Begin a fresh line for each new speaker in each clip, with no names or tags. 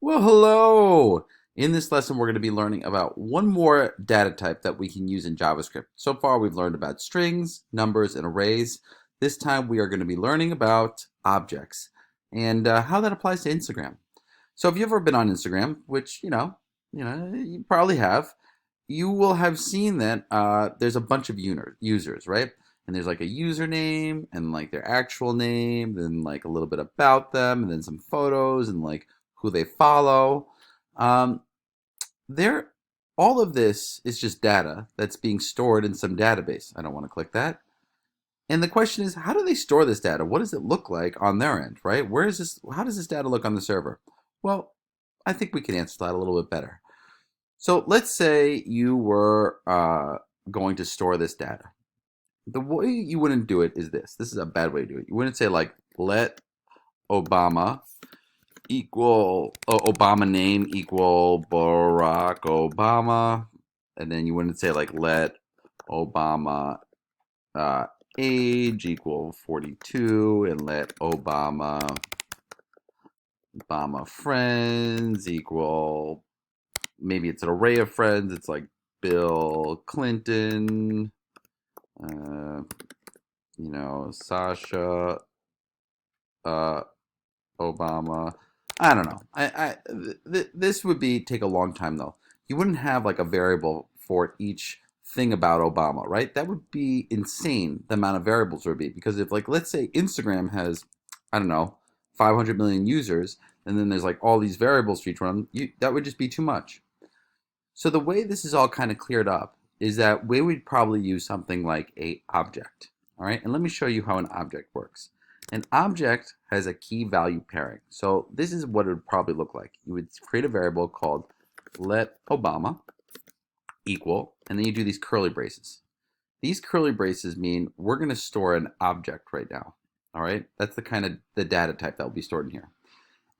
Well, hello! In this lesson, we're going to be learning about one more data type that we can use in JavaScript. So far, we've learned about strings, numbers, and arrays. This time, we are going to be learning about objects and how that applies to Instagram. So if you've ever been on Instagram, which, you probably have, you will have seen that there's a bunch of users, right? And there's like a username and like their actual name, then like a little bit about them, and then some photos and like who they follow. Um, there, all of this is just data that's being stored in some database. I don't want to click that. And the question is, how do they store this data? What does it look like on their end, right? Where is this? How does this data look on the server? Well, I think we can answer that a little bit better. So let's say you were going to store this data. The way you wouldn't do it is this. This is a bad way to do it. You wouldn't say like let Obama equal Obama name equal Barack Obama, and then you wouldn't say like let Obama age equal 42, and let Obama friends equal, maybe it's an array of friends. It's like Bill Clinton, Sasha, Obama. I don't know. This would take a long time though. You wouldn't have like a variable for each thing about Obama, right? That would be insane. The amount of variables there would be, because if like let's say Instagram has, I don't know, 500 million users, and then there's like all these variables for each one, that would just be too much. So the way this is all kind of cleared up is that we would probably use something like a object. All right, and let me show you how an object works. An object has a key value pairing. So this is what it would probably look like. You would create a variable called let Obama equal, and then you do these curly braces. These curly braces mean we're going to store an object right now. All right, that's the kind of the data type that will be stored in here.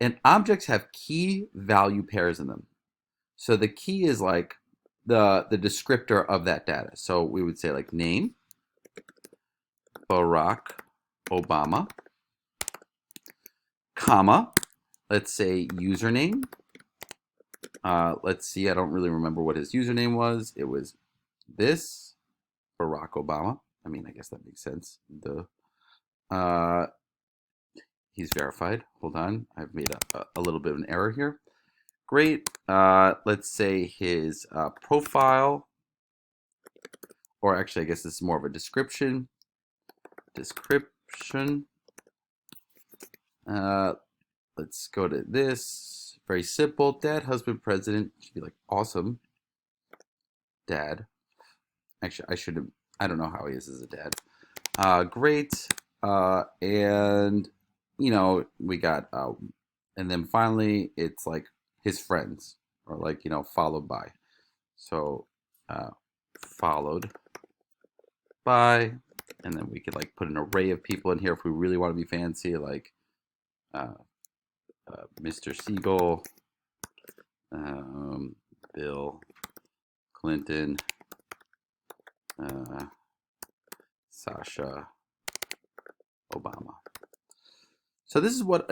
And objects have key value pairs in them. So the key is like the descriptor of that data. So we would say like name, Barack Obama, comma, let's say username. Let's see, I don't really remember what his username was. It was this, Barack Obama. I mean, I guess that makes sense. He's verified. Hold on, I've made a little bit of an error here. Great. Let's say his profile, or actually, I guess this is more of a description. Let's go to this. Very simple. Dad, husband, president. Should be like awesome. Dad. Actually, I don't know how he is as a dad. Great. And we got and then finally it's like his friends, or like followed by. So followed by, and then we could like put an array of people in here if we really want to be fancy, like Mr. Siegel, Bill Clinton, Sasha Obama. So this is what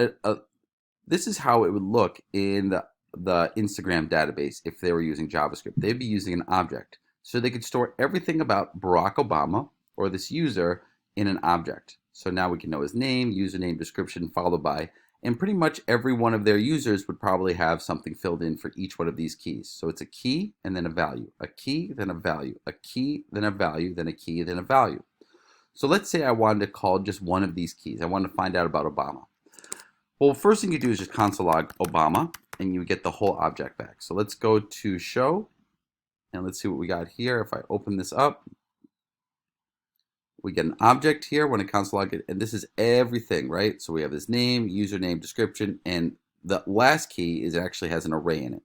this is how it would look in the Instagram database if they were using JavaScript. They'd be using an object. So they could store everything about Barack Obama or this user in an object. So now we can know his name, username, description, followed by, and pretty much every one of their users would probably have something filled in for each one of these keys. So it's a key and then a value, a key, then a value, a key, then a value, then a key, then a value. So let's say I wanted to call just one of these keys. I wanted to find out about Obama. Well, first thing you do is just console log Obama, and you get the whole object back. So let's go to show, and let's see what we got here. If I open this up, we get an object here when I console log it, and this is everything, right? So we have his name, username, description, and the last key actually has an array in it.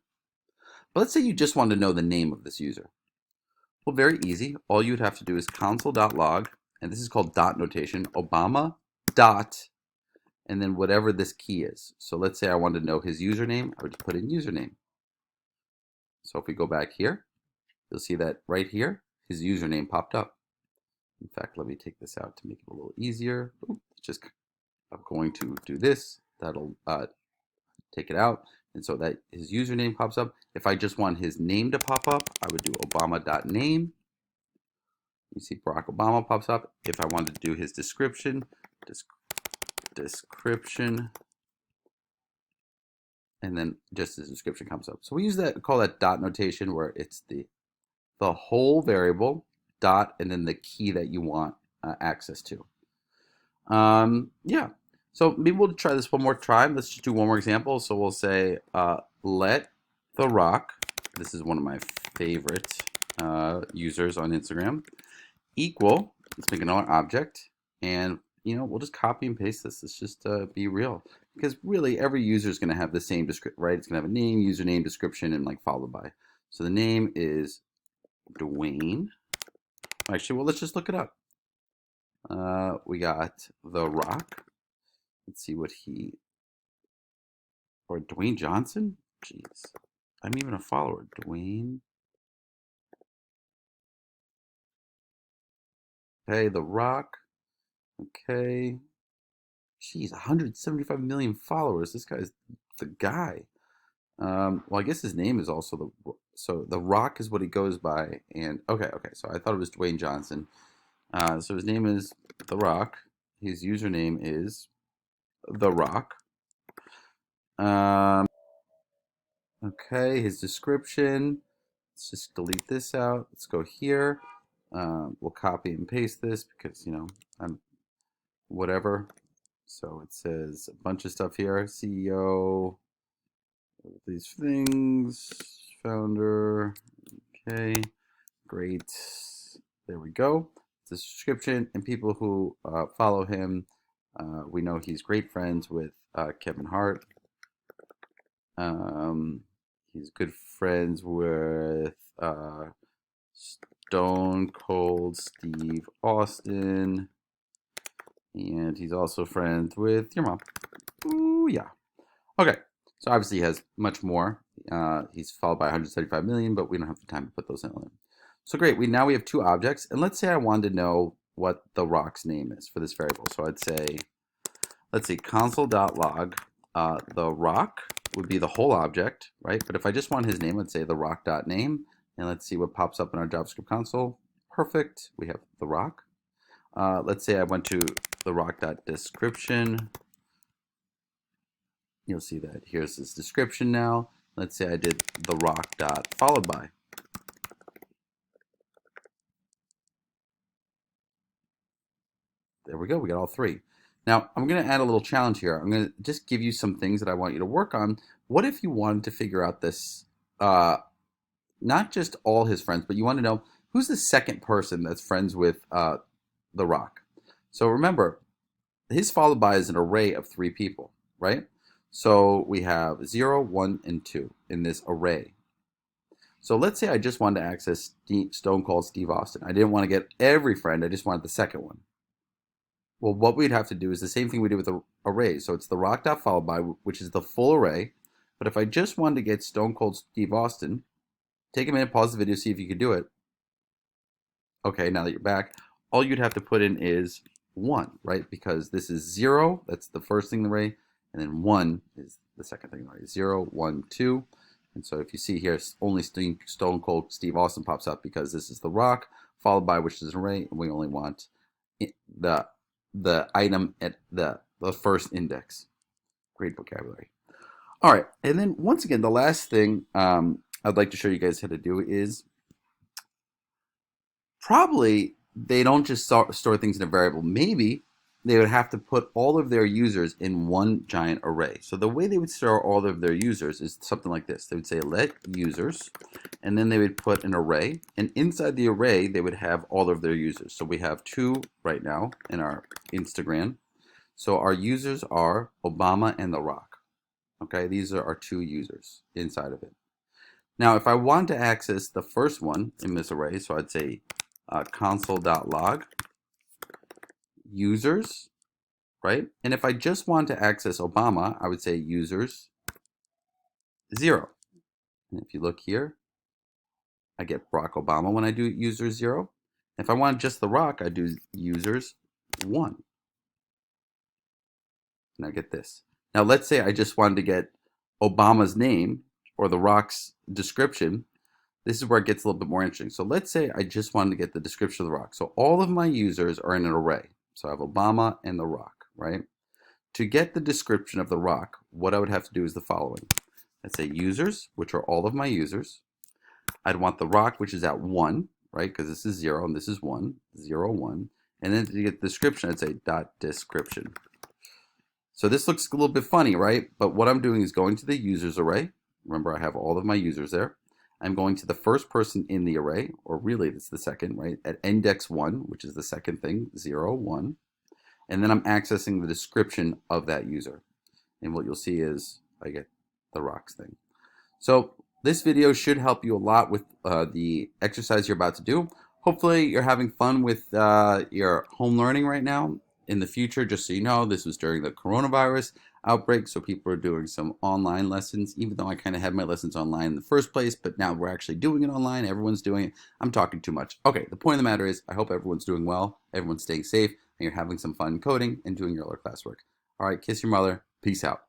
But let's say you just want to know the name of this user. Well, very easy. All you would have to do is console.log, and this is called dot notation, Obama dot, and then whatever this key is. So let's say I wanted to know his username. I would just put in username. So if we go back here, you'll see that right here, his username popped up. In fact, let me take this out to make it a little easier. I'm going to do this. That'll take it out. And so that his username pops up. If I just want his name to pop up, I would do Obama.name. You see Barack Obama pops up. If I wanted to do his description, description, and then just his description comes up. So we use that, call that dot notation, where it's the whole variable, dot, and then the key that you want access to. Yeah. So maybe we'll try this one more time. Let's just do one more example. So we'll say, let the rock, this is one of my favorite users on Instagram, equal, let's make another object, and we'll just copy and paste this. Let's just be real, because really every user is going to have the same description, right? It's going to have a name, username, description, and like followed by. So the name is Dwayne. Actually, well, let's just look it up. We got The Rock. Let's see what or Dwayne Johnson? Jeez. I'm even a follower. Dwayne. Okay, The Rock. Okay. Jeez, 175 million followers. This guy's the guy. Well, I guess his name is also The Rock is what he goes by. And okay. So I thought it was Dwayne Johnson. So his name is The Rock. His username is The Rock. Okay, his description. Let's just delete this out. Let's go here. We'll copy and paste this because, I'm whatever. So it says a bunch of stuff here. CEO, these things, founder. Okay, great. There we go. The description, and people who follow him, we know he's great friends with Kevin Hart. He's good friends with Stone Cold Steve Austin. And he's also friends with your mom. Ooh, yeah. Okay, so obviously he has much more. He's followed by 175 million, but we don't have the time to put those in. So great, now we have two objects. And let's say I wanted to know what the rock's name is for this variable. So I'd say, let's see, console.log. The rock would be the whole object, right? But if I just want his name, let's say the rock.name. And let's see what pops up in our JavaScript console. Perfect, we have the rock. Let's say I went to the rock.description. You'll see that here's his description now. Let's say I did the rock dot followed by. There we go, we got all three. Now I'm going to add a little challenge here. I'm going to just give you some things that I want you to work on. What if you wanted to figure out this, not just all his friends, but you want to know who's the second person that's friends with the rock. So remember, his followed by is an array of 3 people, right? So we have 0, 1, and 2 in this array. So let's say I just wanted to access Stone Cold Steve Austin. I didn't want to get every friend, I just wanted the second one. Well, what we'd have to do is the same thing we did with the array. So it's the rock.followed by, which is the full array. But if I just wanted to get Stone Cold Steve Austin, take a minute, pause the video, see if you could do it. Okay, now that you're back, all you'd have to put in is 1, right? Because this is 0, that's the first thing in the array, and then 1 is the second thing in the array. 0, 1, 2. And so if you see here, only Stone Cold Steve Austin pops up because this is the rock, followed by which is an array, and we only want the item at the first index. Great vocabulary. All right, and then once again, the last thing I'd like to show you guys how to do is probably they don't just store things in a variable. Maybe they would have to put all of their users in one giant array. So the way they would store all of their users is something like this. They would say let users, and then they would put an array, and inside the array they would have all of their users. So we have 2 right now in our Instagram. So our users are Obama and The Rock. Okay, these are our 2 users inside of it. Now if I want to access the first one in this array, so I'd say console.log users, right? And if I just want to access Obama, I would say users 0. And if you look here, I get Barack Obama when I do users 0. If I want just The Rock, I do users 1. And I get this. Now let's say I just wanted to get Obama's name or the rock's description, this is where it gets a little bit more interesting. So let's say I just wanted to get the description of the rock. So all of my users are in an array. So I have Obama and the rock, right? To get the description of the rock, what I would have to do is the following. Let's say users, which are all of my users. I'd want the rock, which is at 1, right? Because this is 0 and this is 1, 0, 1. And then to get the description, I'd say dot description. So this looks a little bit funny, right? But what I'm doing is going to the users array. Remember, I have all of my users there. I'm going to the first person in the array, or really it's the second, right? At index 1, which is the second thing, 0, 1. And then I'm accessing the description of that user. And what you'll see is I get the rocks thing. So this video should help you a lot with the exercise you're about to do. Hopefully you're having fun with your home learning right now. In the future, just so you know, this was during the coronavirus outbreak, so people are doing some online lessons, even though I kind of had my lessons online in the first place, but now we're actually doing it online. Everyone's doing it. I'm talking too much. Okay, the point of the matter is I hope everyone's doing well, everyone's staying safe, and you're having some fun coding and doing your other classwork. All right, kiss your mother. Peace out.